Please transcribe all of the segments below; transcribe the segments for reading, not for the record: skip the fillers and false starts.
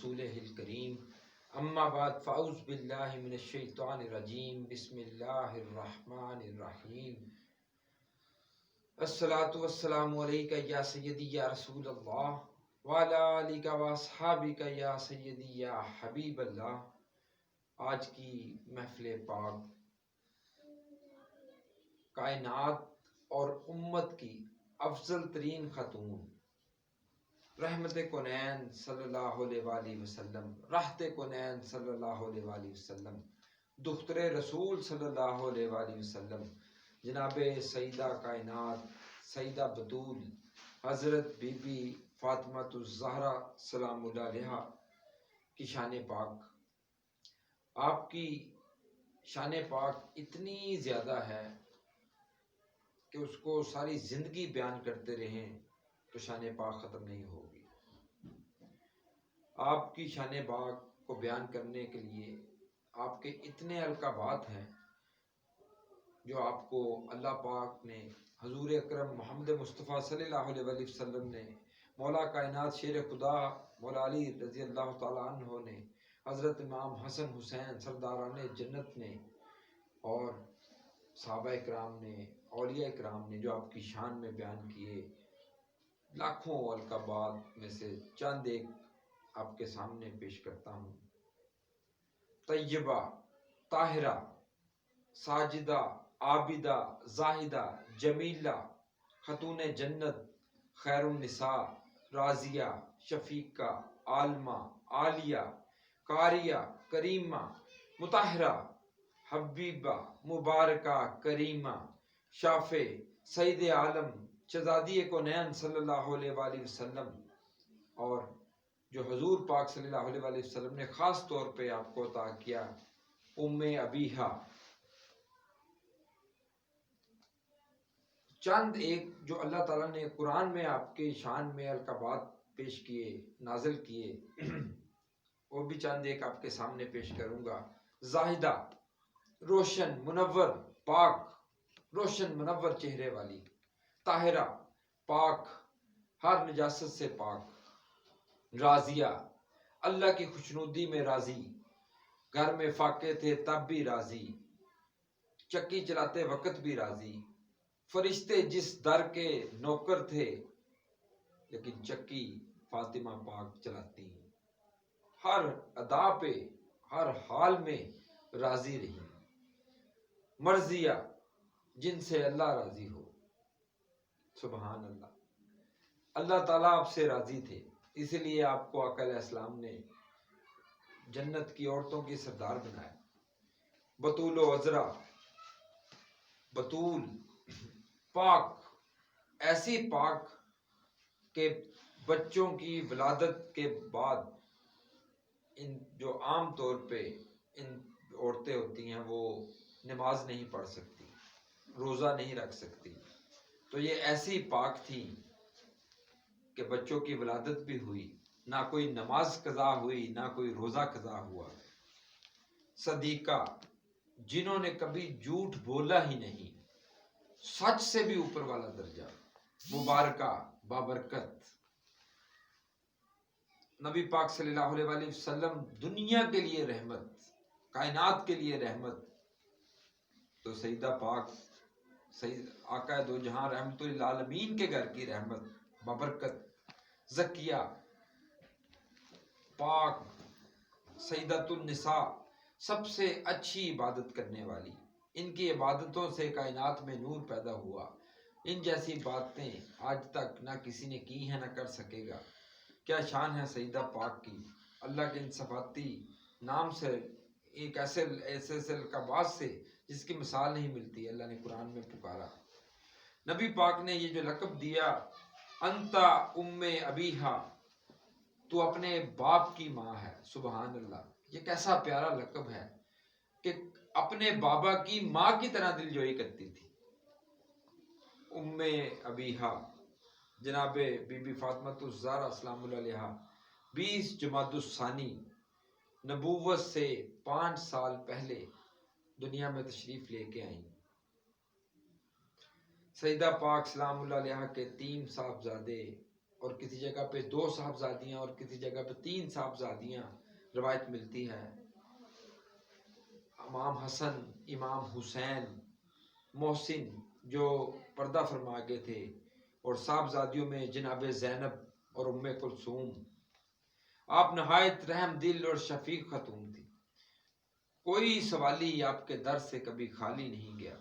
رسولہ الکریم اما بعد فاعوذ باللہ من الشیطان الرجیم بسم اللہ الرحمن الرحیم الصلاۃ والسلام علیک یا سیدی یا رسول اللہ وعلی آلک واصحابک یا سیدی یا حبیب اللہ۔ آج کی محفل پاک کائنات اور امت کی افضل ترین خاتون رحمت کونین صلی اللہ علیہ وآلہ وسلم، راحت کونین صلی اللہ علیہ وآلہ وسلم، دختر رسول صلی اللہ علیہ وآلہ وسلم، جناب سیدہ کائنات سیدہ بطول حضرت بی بی فاطمہ الزہرا سلام اللہ علیہا کی شان پاک، آپ کی شان پاک اتنی زیادہ ہے کہ اس کو ساری زندگی بیان کرتے رہیں تو شان پاک ختم نہیں ہوگی۔ آپ کی شان پاک کو بیان کرنے کے لیے آپ کے اتنے القابات ہیں جو آپ کو اللہ پاک نے، حضور اکرم محمد مصطفیٰ صلی اللہ علیہ وآلہ وسلم نے، مولا کائنات شیر خدا مولا علی رضی اللہ تعالیٰ عنہ نے، حضرت امام حسن حسین سرداران جنت نے، اور صحابہ اکرام نے، اولیاء اکرام نے جو آپ کی شان میں بیان کیے، لاکھوں القابات میں سے چند ایک آپ کے سامنے پیش کرتا ہوں۔ طیبہ، طاہرہ، ساجدہ، عابدہ، زاہدہ، جمیلہ، خاتون جنت، خیر النساء، راضیہ، شفیقہ، عالمہ، عالیہ، قاریہ، کریمہ، مطہرہ، حبیبہ، مبارکہ، کریمہ، شافع، سید عالم، شہزادی کونین صلی اللہ علیہ وآلہ وسلم، اور جو حضور پاک صلی اللہ علیہ وآلہ وسلم نے خاص طور پہ آپ کو عطا کیا، ام ابیہا۔ چند ایک جو اللہ تعالیٰ نے قرآن میں آپ کے شان میں القابات پیش کیے، نازل کیے، وہ بھی چند ایک آپ کے سامنے پیش کروں گا۔ زاہدہ، روشن منور پاک، روشن منور چہرے والی۔ طاہرہ، پاک، ہر نجاست سے پاک۔ راضیہ، اللہ کی خوشنودی میں راضی، گھر میں فاقے تھے تب بھی راضی، چکی چلاتے وقت بھی راضی، فرشتے جس در کے نوکر تھے لیکن چکی فاطمہ پاک چلاتی، ہر ادا پہ ہر حال میں راضی رہی۔ مرضیہ، جن سے اللہ راضی ہو۔ سبحان اللہ، اللہ تعالیٰ آپ سے راضی تھے، اسی لیے آپ کو آقا علیہ السلام نے جنت کی عورتوں کی سردار بنایا۔ بطول و عذرا، بطول، پاک، ایسی پاک کہ بچوں کی ولادت کے بعد ان جو عام طور پہ ان عورتیں ہوتی ہیں وہ نماز نہیں پڑھ سکتی، روزہ نہیں رکھ سکتی، تو یہ ایسی پاک تھی کہ بچوں کی ولادت بھی ہوئی، نہ کوئی نماز قضا ہوئی نہ کوئی روزہ قضا ہوا۔ صدیقہ، جنہوں نے کبھی جھوٹ بولا ہی نہیں، سچ سے بھی اوپر والا درجہ۔ مبارکہ، بابرکت، نبی پاک صلی اللہ علیہ وآلہ وسلم دنیا کے لیے رحمت، کائنات کے لیے رحمت، تو سیدہ پاک سید آقا دو جہاں رحمت للعالمین کے گھر کی رحمت، بابرکت۔ زکیہ، پاک، سیدۃ النساء، سب سے اچھی عبادت کرنے والی، ان کی عبادتوں سے کائنات میں نور پیدا ہوا، ان جیسی باتیں آج تک نہ کسی نے کی ہیں نہ کر سکے گا۔ کیا شان ہے سیدہ پاک کی، اللہ کے ان صفاتی نام سے، ایک ایسے القابات سے جس کی مثال نہیں ملتی، اللہ نے قرآن میں پکارا۔ نبی پاک نے یہ جو لقب دیا، انتا ام ابیہا، تو اپنے باپ کی ماں ہے، سبحان اللہ، یہ کیسا پیارا لقب ہے کہ اپنے بابا کی ماں کی طرح دلجوئی کرتی تھی۔ ام ابیہا جناب بی بی فاطمہ الزہرا سلام اللہ علیہا 20 جمادی الثانی نبوت سے 5 سال پہلے دنیا میں تشریف لے کے آئیں۔ سیدہ پاک سلام اللہ علیہا کے 3 صاحبزادے اور کسی جگہ پہ 2 صاحبزادیاں اور کسی جگہ پہ 3 صاحبزادیاں روایت ملتی ہے۔ امام حسن، امام حسین، محسن جو پردہ فرما گئے تھے، اور صاحبزادیوں میں جناب زینب اور ام کلثوم۔ آپ نہایت رحم دل اور شفیق خاتون تھی، کوئی سوالی آپ کے در سے کبھی خالی نہیں گیا،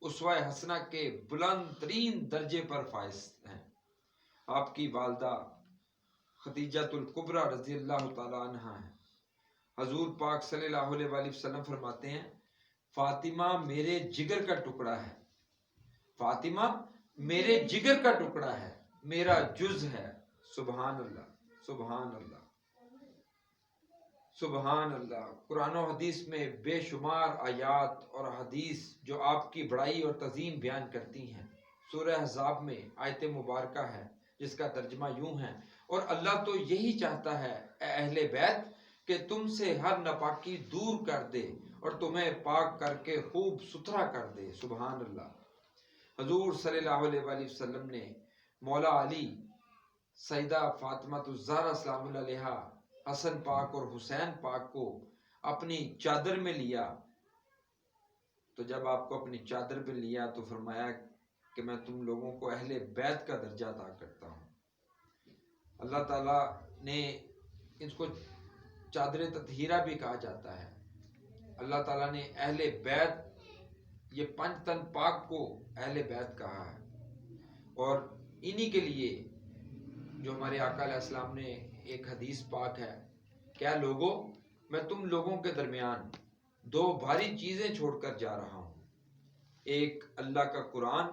اسوہ حسنہ کے بلند ترین درجے پر فائز ہیں۔ آپ کی والدہ خدیجۃ الکبریٰ رضی اللہ تعالی عنہ ہیں۔ حضور پاک صلی اللہ علیہ وآلہ وسلم فرماتے ہیں فاطمہ میرے جگر کا ٹکڑا ہے، فاطمہ میرے جگر کا ٹکڑا ہے، میرا جز ہے۔ سبحان اللہ، سبحان اللہ، سبحان اللہ۔ قرآن و حدیث میں بے شمار آیات اور حدیث جو آپ کی بڑائی اور تعظیم بیان کرتی ہیں۔ سورہ احزاب میں آیت مبارکہ ہے جس کا ترجمہ یوں ہے، اور اللہ تو یہی چاہتا ہے اے اہل بیت کہ تم سے ہر ناپاکی دور کر دے اور تمہیں پاک کر کے خوب ستھرا کر دے۔ سبحان اللہ۔ حضور صلی اللہ علیہ وآلہ وسلم نے مولا علی، سیدہ فاطمہ الزہرا سلام اللہ علیہا، حسن پاک اور حسین پاک کو اپنی چادر میں لیا، تو جب آپ کو اپنی چادر میں لیا تو فرمایا کہ میں تم لوگوں کو اہل بیت کا درجہ عطا کرتا ہوں۔ اللہ تعالیٰ نے اس کو چادر تطہیرہ بھی کہا جاتا ہے۔ اللہ تعالیٰ نے اہل بیت، یہ 5 تن پاک کو اہل بیت کہا ہے، اور انہی کے لیے جو ہمارے آقا علیہ السلام نے ایک حدیث پاک ہے، کیا لوگو میں تم لوگوں کے درمیان 2 بھاری چیزیں چھوڑ کر جا رہا ہوں، ایک اللہ کا قرآن،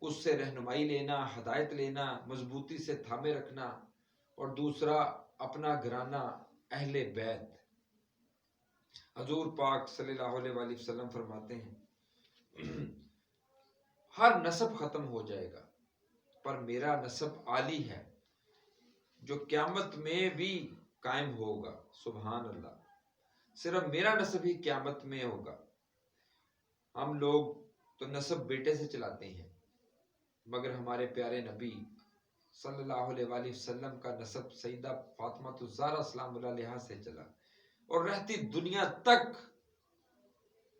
اس سے رہنمائی لینا، ہدایت لینا، مضبوطی سے تھامے رکھنا، اور دوسرا اپنا گھرانہ اہل بیت۔ حضور پاک صلی اللہ علیہ وآلہ وسلم فرماتے ہیں ہر نسب ختم ہو جائے گا پر میرا نسب عالی ہے جو قیامت میں بھی قائم ہوگا۔ سبحان اللہ، صرف میرا نسب ہی قیامت میں ہوگا۔ ہم لوگ تو نسب بیٹے سے چلاتے ہیں، مگر ہمارے پیارے نبی صلی اللہ علیہ وآلہ وسلم کا نسب سیدہ فاطمہ الزہرا سلام اللہ علیہا سے چلا، اور رہتی دنیا تک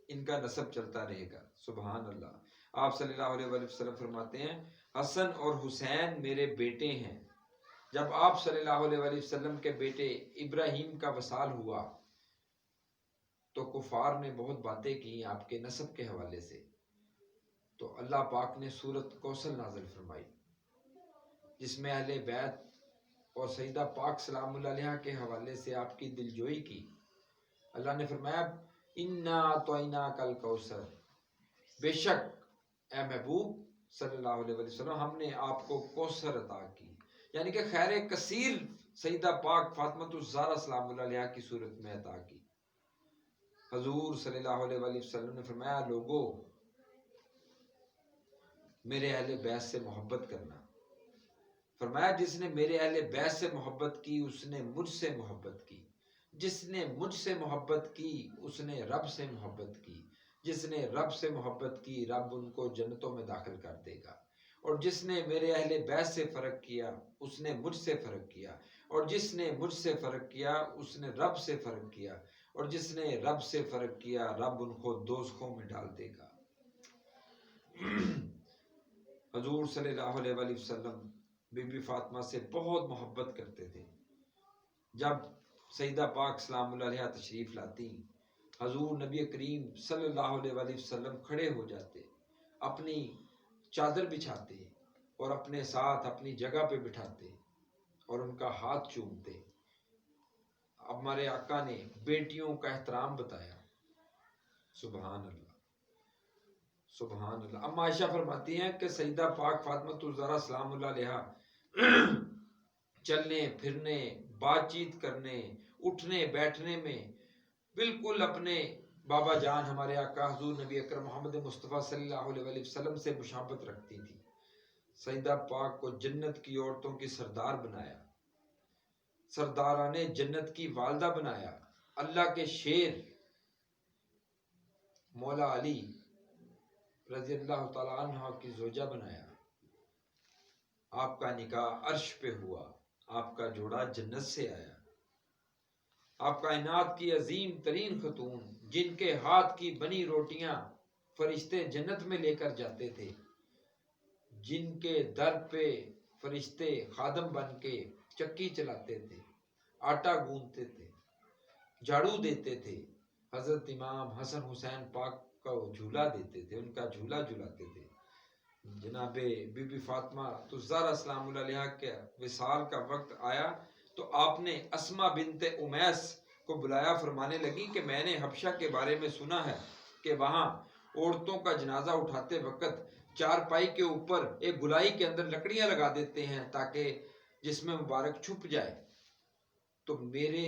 ان کا نسب چلتا رہے گا۔ سبحان اللہ۔ آپ صلی اللہ علیہ وآلہ وسلم فرماتے ہیں حسن اور حسین میرے بیٹے ہیں۔ جب آپ صلی اللہ علیہ وآلہ وسلم کے بیٹے ابراہیم کا وصال ہوا تو کفار نے بہت باتیں کی آپ کے نسب کے حوالے سے، تو اللہ پاک نے سورۃ کوثر نازل فرمائی جس میں اہل بیت اور سیدہ پاک سلام اللہ علیہ کے حوالے سے آپ کی دلجوئی کی۔ اللہ نے فرمایا انا اعطیناک الکوثر، بے شک اے محبوب صلی اللہ علیہ وسلم ہم نے آپ کو کوثر عطا کی، یعنی کہ خیر کثیر سیدہ پاک فاطمہ الزہرا سلام اللہ علیہ کی صورت میں عطا کی۔ حضور صلی اللہ علیہ وسلم نے فرمایا لوگو میرے اہل بیت سے محبت کرنا، فرمایا جس نے میرے اہل بیت سے محبت کی اس نے مجھ سے محبت کی، جس نے مجھ سے محبت کی اس نے رب سے محبت کی، جس نے رب سے محبت کی رب ان کو جنتوں میں داخل کر دے گا، اور جس نے میرے اہل بیت سے فرق کیا اس نے مجھ سے فرق کیا، اور جس نے مجھ سے فرق کیا اس نے رب سے فرق کیا، اور جس نے رب سے فرق کیا رب ان کو دوزخوں میں ڈال دے گا۔ حضور صلی اللہ علیہ وآلہ وسلم بی بی فاطمہ سے بہت محبت کرتے تھے۔ جب سیدہ پاک سلام اللہ علیہ تشریف لاتی، حضور نبی کریم صلی اللہ علیہ وآلہ وسلم کھڑے ہو جاتے، اپنی چادر بچھاتے اور اپنے ساتھ اپنی جگہ پہ بٹھاتے اور ان کا ہاتھ چومتے۔ اب ہمارے آقا نے بیٹیوں کا احترام بتایا۔ سبحان اللہ، سبحان اللہ۔ ام عائشہ فرماتی ہیں کہ سیدہ پاک فاطمہ الزہرا سلام اللہ علیہا چلنے پھرنے، بات چیت کرنے، اٹھنے بیٹھنے میں بالکل اپنے بابا جان ہمارے آقا حضور نبی اکرم محمد مصطفیٰ صلی اللہ علیہ وآلہ وسلم سے مشابہت رکھتی تھی۔ سیدہ پاک کو جنت کی عورتوں کی سردار بنایا، سرداران جنت کی والدہ بنایا، اللہ کے شیر مولا علی رضی اللہ تعالیٰ عنہ کی زوجہ بنایا۔ آپ کا نکاح عرش پہ ہوا، آپ کا جوڑا جنت سے آیا، آپ کائنات کی عظیم ترین خاتون جن کے ہاتھ کی بنی روٹیاں فرشتے جنت میں لے کر جاتے تھے، جن کے در پہ فرشتے خادم بن کے چکی چلاتے تھے، آٹا گوندتے تھے، جھاڑو دیتے تھے، حضرت امام حسن حسین پاک کو جھولا دیتے تھے، ان کا جھولا جھلاتے تھے، جناب بی بی فاطمہ الزہرا سلام اللہ علیہا کے وصال کا وقت آیا تو آپ نے اسما بنت امیس کو بلایا، فرمانے لگی کہ میں نے حبشہ کے بارے میں سنا ہے کہ وہاں عورتوں کا جنازہ اٹھاتے وقت چارپائی کے اوپر ایک گلائی کے اندر لکڑیاں لگا دیتے ہیں تاکہ جسم مبارک چھپ جائے، تو میرے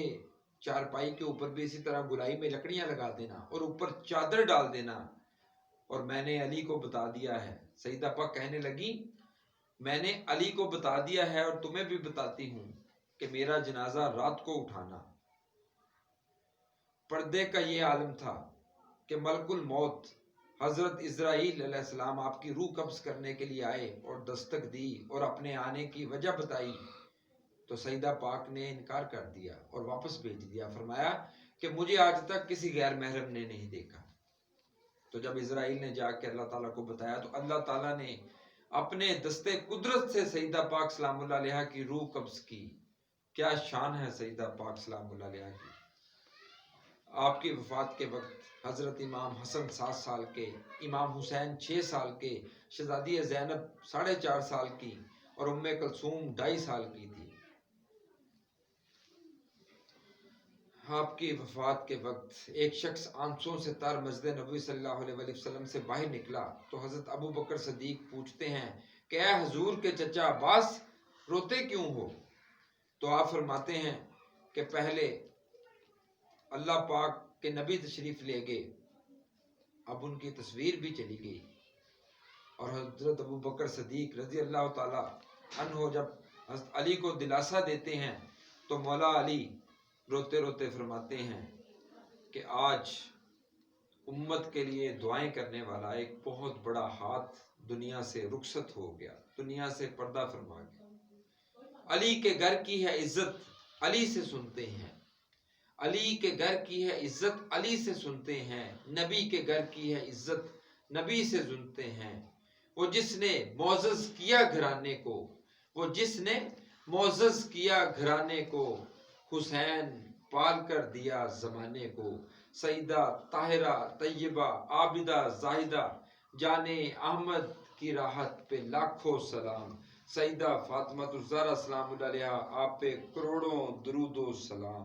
چارپائی کے اوپر بھی اسی طرح گلائی میں لکڑیاں لگا دینا اور اوپر چادر ڈال دینا، اور میں نے علی کو بتا دیا ہے۔ سیدہ پاک کہنے لگی میں نے علی کو بتا دیا ہے اور تمہیں بھی بتاتی ہوں کہ میرا جنازہ رات کو اٹھانا۔ پردے کا یہ عالم تھا کہ ملک الموت حضرت اسرائیل علیہ السلام آپ کی روح قبض کرنے کے لیے آئے اور دستک دی اور اپنے آنے کی وجہ بتائی، تو سیدہ پاک نے انکار کر دیا اور واپس بھیج دیا، فرمایا کہ مجھے آج تک کسی غیر محرم نے نہیں دیکھا۔ تو جب اسرائیل نے جا کے اللہ تعالیٰ کو بتایا تو اللہ تعالیٰ نے اپنے دستے قدرت سے سیدہ پاک سلام اللہ علیہا کی روح قبض کی۔ کیا شان ہے سیدہ پاک سلام اللہ علیہا کی۔ آپ کی وفات کے وقت حضرت امام حسن 7 سال کے، امام حسین 6 سال کے، شہزادی زینب 4.5 سال کی اور ام کلثوم 2.5 سال کی تھی۔ آپ کی وفات کے وقت ایک شخص آنسوں سے تر مسجد نبوی صلی اللہ علیہ وسلم سے باہر نکلا تو حضرت ابو بکر صدیق پوچھتے ہیں کہ اے حضور کے چچا عباس، روتے کیوں ہو؟ تو آپ فرماتے ہیں کہ پہلے اللہ پاک کے نبی تشریف لے گئے، اب ان کی تصویر بھی چلی گئی، اور حضرت ابو بکر صدیق رضی اللہ تعالی عنہ جب حضرت علی کو دلاسا دیتے ہیں تو مولا علی روتے روتے فرماتے ہیں کہ آج امت کے لیے دعائیں کرنے والا ایک بہت بڑا ہاتھ دنیا سے رخصت ہو گیا، دنیا سے پردہ فرما گیا۔ علی کے گھر کی ہے عزت، علی سے سنتے ہیں، علی کے گھر کی ہے عزت، علی سے سنتے ہیں، نبی کے گھر کی ہے عزت، نبی سے سنتے ہیں۔ وہ جس نے معزز کیا گھرانے کو، وہ جس نے معزز کیا گھرانے کو، حسین پال کر دیا زمانے کو۔ سیدہ طاہرہ طیبہ عابدہ زاہدہ جان احمد کی راحت پہ لاکھوں سلام۔ سیدہ فاطمہ الزہرا سلام اللہ علیہا، آپ پہ کروڑوں درود و سلام۔